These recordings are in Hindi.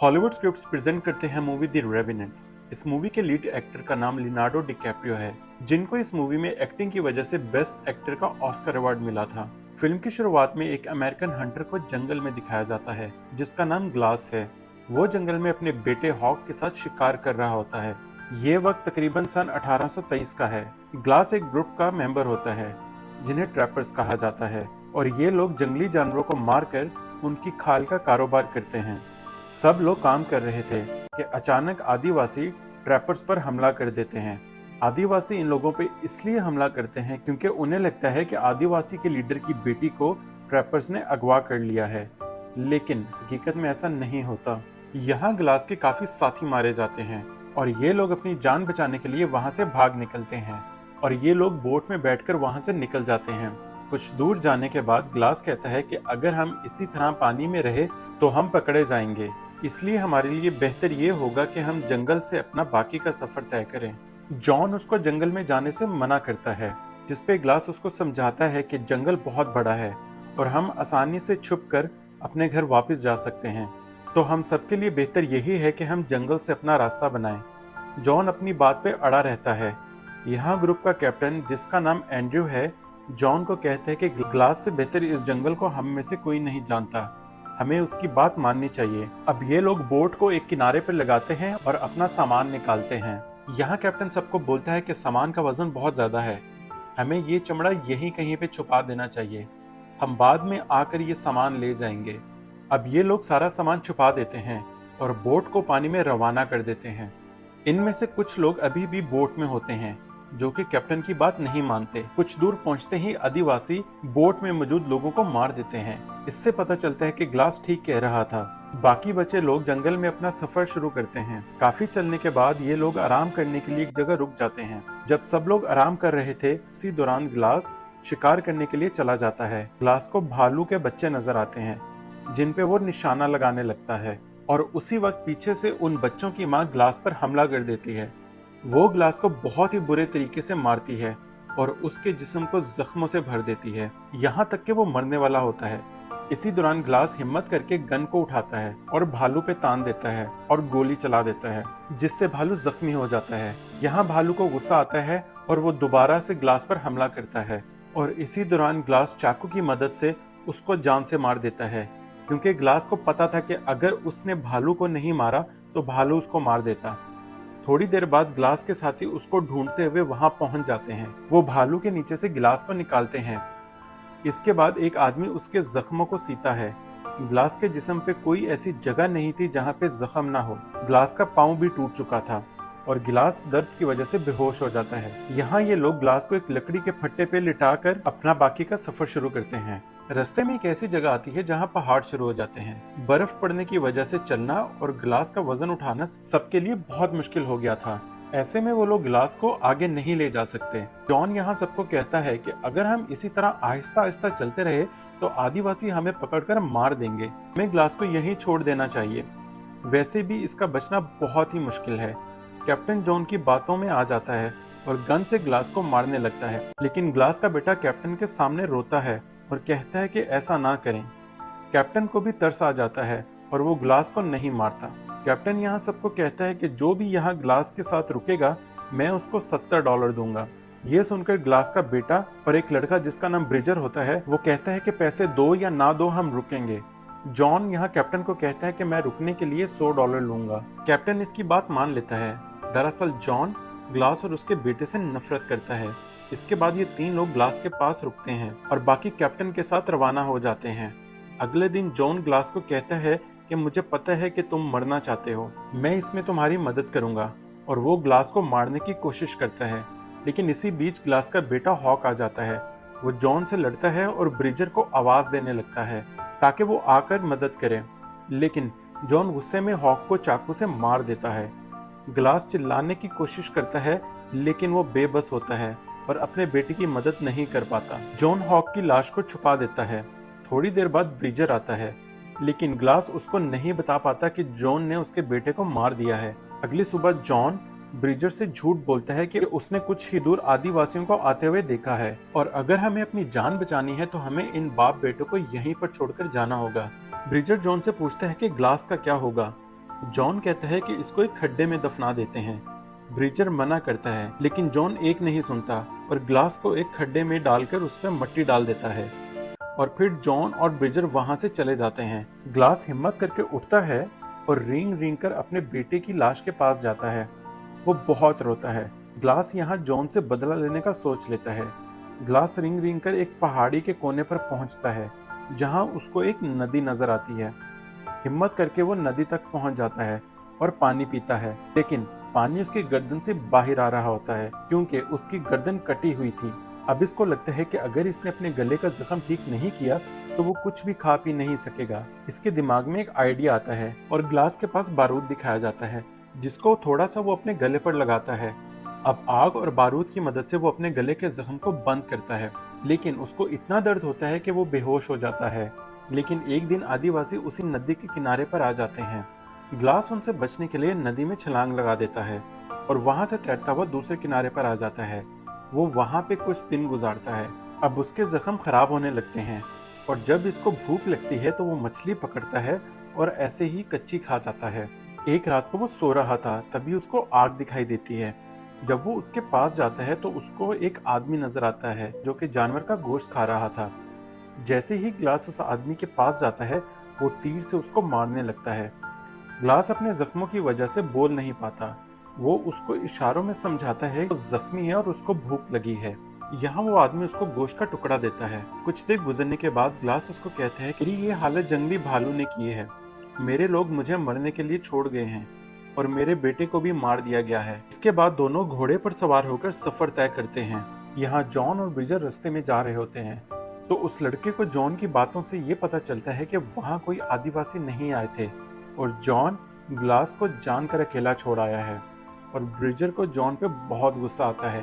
हॉलीवुड स्क्रिप्ट्स प्रेजेंट करते हैं मूवी द रेवेनेंट। इस मूवी के लीड एक्टर का नाम लियोनार्डो डिकैप्रियो है, जिनको इस मूवी में एक्टिंग की वजह से बेस्ट एक्टर का ऑस्कर अवार्ड मिला था। फिल्म की शुरुआत में एक अमेरिकन हंटर को जंगल में दिखाया जाता है, जिसका नाम ग्लास है। वो जंगल में अपने बेटे हॉक के साथ शिकार कर रहा होता है। ये वक्त तकरीबन सन 1823 का है। ग्लास एक ग्रुप का मेंबर होता है, जिन्हें ट्रैपर्स कहा जाता है, और ये लोग जंगली जानवरों को मारकर उनकी खाल का कारोबार करते हैं। सब लोग काम कर रहे थे कि अचानक आदिवासी ट्रैपर्स पर हमला कर देते हैं। आदिवासी इन लोगों पे इसलिए हमला करते हैं क्योंकि उन्हें लगता है कि आदिवासी के लीडर की बेटी को ट्रैपर्स ने अगवा कर लिया है, लेकिन हकीकत में ऐसा नहीं होता। यहाँ ग्लास के काफी साथी मारे जाते हैं और ये लोग अपनी जान बचाने के लिए वहां से भाग निकलते हैं, और ये लोग बोट में बैठकर वहां से निकल जाते हैं। कुछ दूर जाने के बाद ग्लास कहता है कि अगर हम इसी तरह पानी में रहे तो हम पकड़े जाएंगे, इसलिए हमारे लिए बेहतर ये होगा कि हम जंगल से अपना बाकी का सफर तय करें। जॉन उसको जंगल में जाने से मना करता है, जिसपे ग्लास उसको समझाता है कि जंगल बहुत बड़ा है और हम आसानी से छुपकर अपने घर वापस जा सकते हैं, तो हम सबके लिए बेहतर यही है कि हम जंगल से अपना रास्ता बनाएं। जॉन अपनी बात पे अड़ा रहता है। यहाँ ग्रुप का कैप्टन, जिसका नाम एंड्रयू है, जॉन को कहते हैं कि ग्लास से बेहतर इस जंगल को हम में से कोई नहीं जानता, हमें उसकी बात माननी चाहिए। अब ये लोग बोट को एक किनारे पर लगाते हैं और अपना सामान निकालते हैं। यहाँ कैप्टन सबको बोलता है कि सामान का वजन बहुत ज्यादा है, हमें ये चमड़ा यहीं कहीं पे छुपा देना चाहिए, हम बाद में आकर ये सामान ले जाएंगे। अब ये लोग सारा सामान छुपा देते हैं और बोट को पानी में रवाना कर देते हैं। इनमें से कुछ लोग अभी भी बोट में होते हैं, जो कि कैप्टन की बात नहीं मानते। कुछ दूर पहुंचते ही आदिवासी बोट में मौजूद लोगों को मार देते हैं। इससे पता चलता है कि ग्लास ठीक कह रहा था। बाकी बचे लोग जंगल में अपना सफर शुरू करते हैं। काफी चलने के बाद ये लोग आराम करने के लिए एक जगह रुक जाते हैं। जब सब लोग आराम कर रहे थे, उसी दौरान ग्लास शिकार करने के लिए चला जाता है। ग्लास को भालू के बच्चे नजर आते हैं, जिन पे वो निशाना लगाने लगता है, और उसी वक्त पीछे से उन बच्चों की मां ग्लास पर हमला कर देती है। वो ग्लास को बहुत ही बुरे तरीके से मारती है और उसके जिस्म को जख्मों से भर देती है, यहाँ तक कि वो मरने वाला होता है। इसी दौरान ग्लास हिम्मत करके गन को उठाता है और भालू पे तान देता है और गोली चला देता है, जिससे भालू जख्मी हो जाता है। यहाँ भालू को गुस्सा आता है और वो दोबारा से ग्लास पर हमला करता है, और इसी दौरान ग्लास चाकू की मदद से उसको जान से मार देता है, क्योंकि ग्लास को पता था कि अगर उसने भालू को नहीं मारा तो भालू उसको मार देता। थोड़ी देर बाद ग्लास के साथी उसको ढूंढते हुए वहां पहुंच जाते हैं। वो भालू के नीचे से ग्लास को निकालते हैं। इसके बाद एक आदमी उसके जख्मों को सीता है। ग्लास के जिस्म पे कोई ऐसी जगह नहीं थी जहां पे जख्म ना हो। ग्लास का पाँव भी टूट चुका था और गिलास दर्द की वजह से बेहोश हो जाता है। यहाँ ये लोग ग्लास को एक लकड़ी के फट्टे पे लिटाकर अपना बाकी का सफर शुरू करते हैं। रास्ते में एक ऐसी जगह आती है जहाँ पहाड़ शुरू हो जाते हैं। बर्फ पड़ने की वजह से चलना और ग्लास का वजन उठाना सबके लिए बहुत मुश्किल हो गया था। ऐसे में वो लोग ग्लास को आगे नहीं ले जा सकते। जॉन यहाँ सबको कहता है कि अगर हम इसी तरह आहिस्ता आहिस्ता चलते रहे तो आदिवासी हमें पकड़कर मार देंगे, हमें ग्लास को यहीं छोड़ देना चाहिए। वैसे भी इसका बचना बहुत ही मुश्किल है। कैप्टन जॉन की बातों में आ जाता है और गन से ग्लास को मारने लगता है, लेकिन ग्लास का बेटा कैप्टन के सामने रोता है और कहता है कि ऐसा ना करें। कैप्टन को भी तरस आ जाता है और वो ग्लास को नहीं मारता। कैप्टन यहाँ सबको कहता है कि जो भी यहाँ ग्लास के साथ रुकेगा, मैं उसको $70 दूंगा। ये सुनकर ग्लास का बेटा और एक लड़का जिसका नाम ब्रिजर होता है, वो कहता है कि पैसे दो या ना दो, हम रुकेंगे। जॉन यहाँ कैप्टन को कहता है कि मैं रुकने के लिए $100 लूंगा। कैप्टन इसकी बात मान लेता है। दरअसल जॉन ग्लास और उसके बेटे से नफरत करता है। इसके बाद ये तीन लोग ग्लास के पास रुकते हैं और बाकी कैप्टन के साथ रवाना हो जाते हैं। अगले दिन जॉन ग्लास को कहता है कि मुझे पता है कि तुम मरना चाहते हो, मैं इसमें तुम्हारी मदद करूंगा, और वो ग्लास को मारने की कोशिश करता है। लेकिन इसी बीच ग्लास का बेटा हॉक आ जाता है। वो जॉन से लड़ता है और ब्रिजर को आवाज देने लगता है ताकि वो आकर मदद करे, लेकिन जॉन गुस्से में हॉक को चाकू से मार देता है। ग्लास चिल्लाने की कोशिश करता है, लेकिन वो बेबस होता है और अपने बेटे की मदद नहीं कर पाता। जॉन हॉक की लाश को छुपा देता है। थोड़ी देर बाद ब्रिजर आता है, लेकिन ग्लास उसको नहीं बता पाता कि जॉन ने उसके बेटे को मार दिया है। अगली सुबह जॉन ब्रिजर से झूठ बोलता है कि उसने कुछ ही दूर आदिवासियों को आते हुए देखा है, और अगर हमें अपनी जान बचानी है तो हमें इन बाप बेटों को यहीं पर छोड़कर जाना होगा। ब्रिजर जॉन से पूछता है कि ग्लास का क्या होगा। जॉन कहता है कि इसको एक खड्डे में दफना देते हैं। ब्रिजर मना करता है, लेकिन जॉन एक नहीं सुनता और ग्लास को एक खड्डे में डालकर उस पर मिट्टी डाल देता है और फिर जॉन और ब्रिजर वहां से चले जाते हैं। ग्लास हिम्मत करके उठता है और रेंग रेंग कर अपने बेटे की लाश के पास जाता है। वो बहुत रोता है। ग्लास यहाँ जॉन से बदला लेने का सोच लेता है। ग्लास रिंग रिंग कर एक पहाड़ी के कोने पर पहुंचता है जहां उसको एक नदी नजर आती है। हिम्मत करके वो नदी तक पहुंच जाता है और पानी पीता है, लेकिन पानी उसकी गर्दन से बाहर आ रहा होता है क्योंकि उसकी गर्दन कटी हुई थी। अब इसको लगता है कि अगर इसने अपने गले का जख्म ठीक नहीं किया तो वो कुछ भी खा पी नहीं सकेगा। इसके दिमाग में एक आइडिया आता है और ग्लास के पास बारूद दिखाया जाता है जिसको थोड़ा सा वो अपने गले पर लगाता है। अब आग और बारूद की मदद से वो अपने गले के जख्म को बंद करता है, लेकिन उसको इतना दर्द होता है कि वो बेहोश हो जाता है। लेकिन एक दिन आदिवासी उसी नदी के किनारे पर आ जाते हैं। ग्लास उनसे बचने के लिए नदी में छलांग लगा देता है और वहां से तैरता हुआ दूसरे किनारे पर आ जाता है। वो वहां पे कुछ दिन गुजारता है। अब उसके जख्म खराब होने लगते हैं और जब इसको भूख लगती है तो वो मछली पकड़ता है और ऐसे ही कच्ची खा जाता है। एक रात को वो सो रहा था, तभी उसको आग दिखाई देती है। जब वो उसके पास जाता है तो उसको एक आदमी नजर आता है जो कि जानवर का गोश्त खा रहा था। जैसे ही ग्लास उस आदमी के पास जाता है वो तीर से उसको मारने लगता है। ग्लास अपने जख्मों की वजह से बोल नहीं पाता। वो उसको इशारों में समझाता है कि वो जख्मी है और उसको भूख लगी है। यहाँ वो आदमी उसको गोश्त का टुकड़ा देता है। कुछ देर गुजरने के बाद ग्लास उसको कहता है कि ये हालत जंगली भालू ने की है। मेरे लोग मुझे मरने के लिए छोड़ गए हैं और मेरे बेटे को भी मार दिया गया है। इसके बाद दोनों घोड़े पर सवार होकर सफर तय करते हैं। यहाँ जॉन और ब्रिजर रास्ते में जा रहे होते हैं तो उस लड़के को जॉन की बातों से ये पता चलता है कि वहाँ कोई आदिवासी नहीं आए थे और जॉन ग्लास को जानकर अकेला छोड़ आया है। और ब्रिजर को जॉन पे बहुत गुस्सा आता है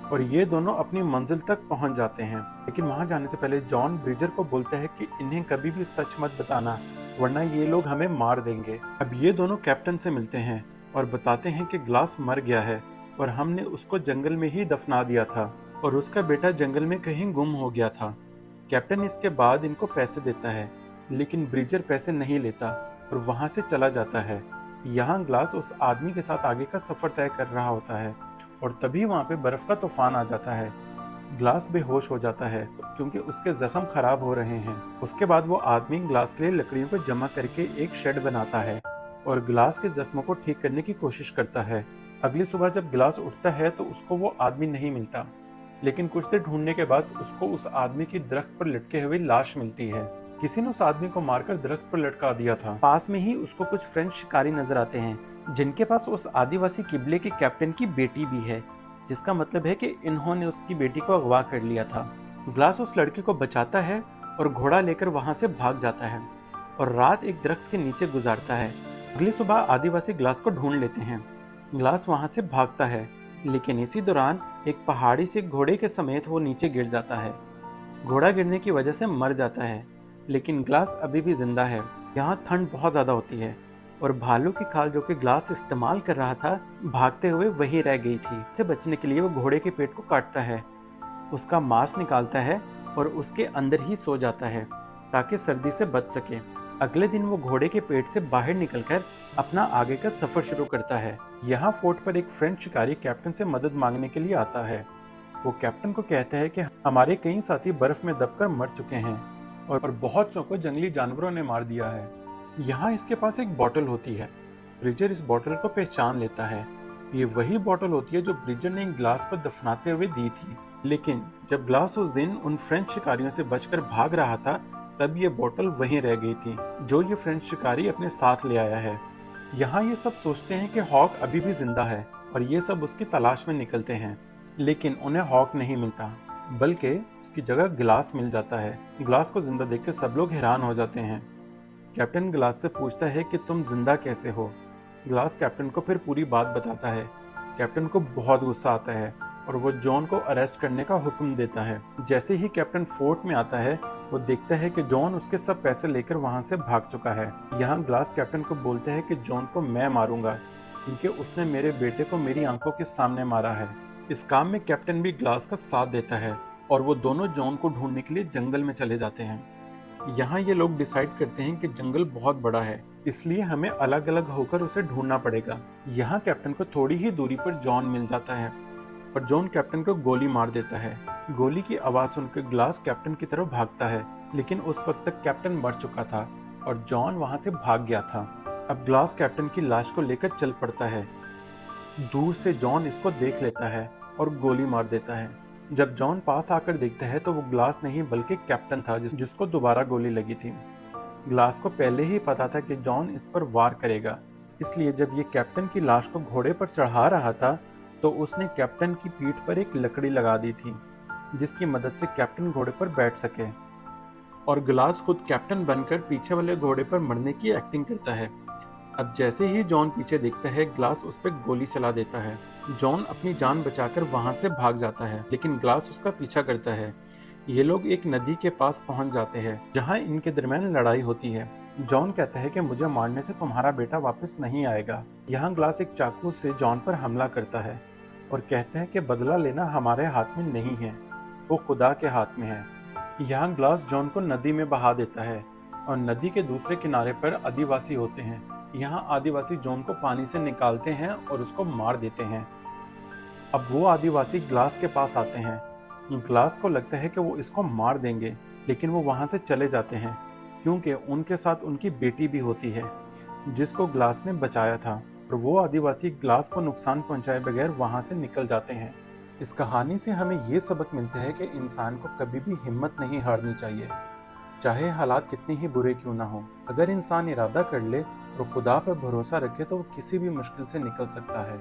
और ये दोनों अपनी मंजिल तक पहुंच जाते हैं। लेकिन वहां जाने से पहले जॉन ब्रिजर को बोलता है कि इन्हें कभी भी सच मत बताना, वरना ये लोग हमें मार देंगे। अब ये दोनों कैप्टन से मिलते हैं और बताते हैं कि ग्लास मर गया है और हमने उसको जंगल में ही दफना दिया था और उसका बेटा जंगल में कहीं गुम हो गया था। कैप्टन इसके बाद इनको पैसे देता है, लेकिन ब्रिजर पैसे नहीं लेता और वहां से चला जाता है। यहाँ ग्लास उस आदमी के साथ आगे का सफर तय कर रहा होता है और तभी वहां पे बर्फ का तूफान आ जाता है। ग्लास बेहोश हो जाता है क्योंकि उसके जख्म खराब हो रहे हैं। उसके बाद वो आदमी ग्लास के लिए लकड़ियों को जमा करके एक शेड बनाता है और ग्लास के जख्मों को ठीक करने की कोशिश करता है। अगली सुबह जब ग्लास उठता है तो उसको वो आदमी नहीं मिलता, लेकिन कुछ देर ढूंढने के बाद उसको उस आदमी की दरख्त पर लटके हुए लाश मिलती है। किसी ने उस आदमी को मारकर दरख्त पर लटका दिया था। पास में ही उसको कुछ फ्रेंच शिकारी नजर आते हैं जिनके पास उस आदिवासी किबले के कैप्टन की बेटी भी है, जिसका मतलब है कि इन्होंने उसकी बेटी को अगवा कर लिया था। ग्लास उस लड़के को बचाता है और घोड़ा लेकर वहां से भाग जाता है और रात एक दरख्त के नीचे गुजारता है। अगली सुबह आदिवासी ग्लास को ढूंढ लेते हैं। ग्लास वहां से भागता है, लेकिन इसी दौरान एक पहाड़ी से घोड़े के समेत वो नीचे गिर जाता है। घोड़ा गिरने की वजह से मर जाता है, लेकिन ग्लास अभी भी जिंदा है। यहाँ ठंड बहुत ज्यादा होती है और भालू की खाल जो कि ग्लास इस्तेमाल कर रहा था भागते हुए वहीं रह गई थी। इससे बचने के लिए वो घोड़े के पेट को काटता है, उसका मांस निकालता है और उसके अंदर ही सो जाता है ताकि सर्दी से बच सके। अगले दिन वो घोड़े के पेट से बाहर निकलकर अपना आगे का सफर शुरू करता है। यहाँ फोर्ट पर एक फ्रेंच शिकारी कैप्टन से मदद मांगने के लिए आता है। वो कैप्टन को कहता है कि हमारे कई साथी बर्फ में दबकर मर चुके हैं और बहुत सौ को जंगली जानवरों ने मार दिया है। यहाँ इसके पास एक बोतल होती है। ब्रिजर इस बोतल को पहचान लेता है। ये वही बोतल होती है जो ब्रिजर ने ग्लास को दफनाते हुए दी थी। लेकिन जब ग्लास उस दिन उन फ्रेंच शिकारियों से बचकर भाग रहा था तब ये बोतल वहीं रह गई थी जो ये फ्रेंच शिकारी अपने साथ ले आया है। यहाँ ये सब सोचते हैं कि हॉक अभी भी जिंदा है और ये सब उसकी तलाश में निकलते हैं, लेकिन उन्हें हॉक नहीं मिलता बल्कि उसकी जगह ग्लास मिल जाता है। ग्लास को जिंदा देखकर सब लोग हैरान हो जाते हैं। कैप्टन ग्लास से पूछता है कि तुम जिंदा कैसे हो। ग्लास कैप्टन को फिर पूरी बात बताता है। कैप्टन को बहुत गुस्सा आता है और वो जॉन को अरेस्ट करने का हुक्म देता है। जैसे ही कैप्टन फोर्ट में आता है वो देखता है कि जॉन उसके सब पैसे लेकर वहां से भाग चुका है। यहाँ ग्लास कैप्टन को बोलता है कि जॉन को मैं मारूंगा क्योंकि उसने मेरे बेटे को मेरी आंखों के सामने मारा है। इस काम में कैप्टन भी ग्लास का साथ देता है और वो दोनों जॉन को ढूंढने के लिए जंगल में चले जाते हैं। यहाँ ये लोग डिसाइड करते हैं कि जंगल बहुत बड़ा है, इसलिए हमें अलग अलग होकर उसे ढूंढना पड़ेगा। यहाँ कैप्टन को थोड़ी ही दूरी पर जॉन मिल जाता है और जॉन कैप्टन को गोली मार देता है। गोली की आवाज सुनकर ग्लास कैप्टन की तरफ भागता है, लेकिन उस वक्त तक कैप्टन मर चुका था और जॉन वहां से भाग गया था। अब ग्लास कैप्टन की लाश को लेकर चल पड़ता है। दूर से जॉन इसको देख लेता है और गोली मार देता है। जब जॉन पास आकर देखता है तो वो ग्लास नहीं बल्कि कैप्टन था जिसको दोबारा गोली लगी थी। ग्लास को पहले ही पता था कि जॉन इस पर वार करेगा, इसलिए जब ये कैप्टन की लाश को घोड़े पर चढ़ा रहा था तो उसने कैप्टन की पीठ पर एक लकड़ी लगा दी थी, जिसकी मदद से कैप्टन घोड़े पर बैठ सके। और ग्लास खुद कैप्टन बनकर पीछे वाले घोड़े पर मरने की एक्टिंग करता है। अब जैसे ही जॉन पीछे देखता है, ग्लास उस पर गोली चला देता है। जॉन अपनी जान बचाकर वहां से भाग जाता है, लेकिन ग्लास उसका पीछा करता है। ये लोग एक नदी के पास पहुंच जाते हैं, जहां इनके दरमियान लड़ाई होती है। जॉन कहता है कि मुझे मारने से तुम्हारा बेटा वापस नहीं आएगा। यहाँ ग्लास एक चाकू से जॉन पर हमला करता है और कहते हैं कि बदला लेना हमारे हाथ में नहीं है, वो खुदा के हाथ में है। यहाँ ग्लास जॉन को नदी में बहा देता है और नदी के दूसरे किनारे पर आदिवासी होते हैं। यहाँ आदिवासी जॉन को पानी से निकालते हैं और उसको मार देते हैं। अब वो आदिवासी ग्लास के पास आते हैं। ग्लास को लगता है कि वो इसको मार देंगे, लेकिन वो वहां से चले जाते हैं क्योंकि उनके साथ उनकी बेटी भी होती है जिसको ग्लास ने बचाया था, और वो आदिवासी ग्लास को नुकसान पहुंचाए बगैर वहां से निकल जाते हैं। इस कहानी से हमें ये सबक मिलता है कि इंसान को कभी भी हिम्मत नहीं हारनी चाहिए, चाहे हालात कितने ही बुरे क्यों ना हो। अगर इंसान इरादा कर ले और खुदा पर भरोसा रखे तो वो किसी भी मुश्किल से निकल सकता है।